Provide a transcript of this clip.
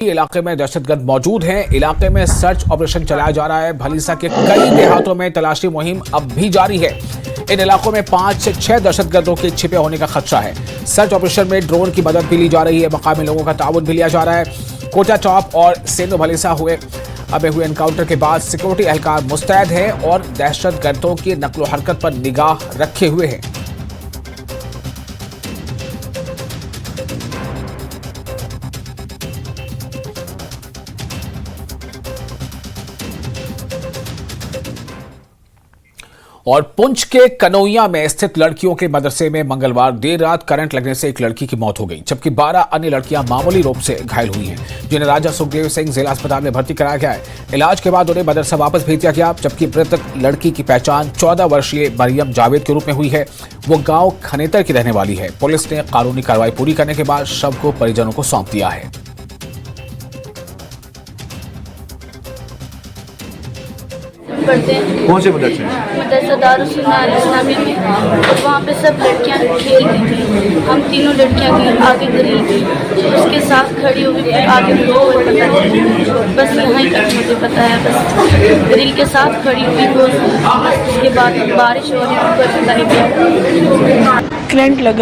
इलाके में दहशतगर्द मौजूद हैं। इलाके में सर्च ऑपरेशन चलाया जा रहा है। भलीसा के कई देहातों में तलाशी मुहिम अब भी जारी है। इन इलाकों में 5 से 6 दहशतगर्दों के छिपे होने का खदशा है। सर्च ऑपरेशन में ड्रोन की मदद भी ली जा रही है। मकामी लोगों का ताउन भी लिया जा रहा है। कोटा चौप और सेंधु भलीसा हुए एनकाउंटर के बाद सिक्योरिटी एहलकार मुस्तैद है और दहशतगर्दों की नकलो हरकत पर निगाह रखे हुए हैं। और पुंछ के कनौइया में स्थित लड़कियों के मदरसे में मंगलवार देर रात करंट लगने से एक लड़की की मौत हो गई, जबकि 12 अन्य लड़कियां मामूली रूप से घायल हुई हैं, जिन्हें राजा सुखदेव सिंह जिला अस्पताल में भर्ती कराया गया है। इलाज के बाद उन्हें मदरसा वापस भेज दिया गया, जबकि मृतक लड़की की पहचान 14 वर्षीय मरियम जावेद के रूप में हुई है। वो गाँव खनेतर की रहने वाली है। पुलिस ने कानूनी कार्रवाई पूरी करने के बाद शव को परिजनों को सौंप दिया है। पढ़ते हैं। कौन से मदरसे में? मदरसा दारुस्सलाम इस्लामी में, और वहाँ पे सब लड़कियाँ खेल रही थी। हम तीनों लड़कियाँ की आगे ग्रिल थी, उसके साथ खड़ी हुई, फिर आगे मुझे कोई पता नहीं, बस यहाँ तक मुझे पता है। बस ग्रिल के साथ खड़ी हुई तो उसके बाद बारिश हो रही, ऊपर से करंट लगा।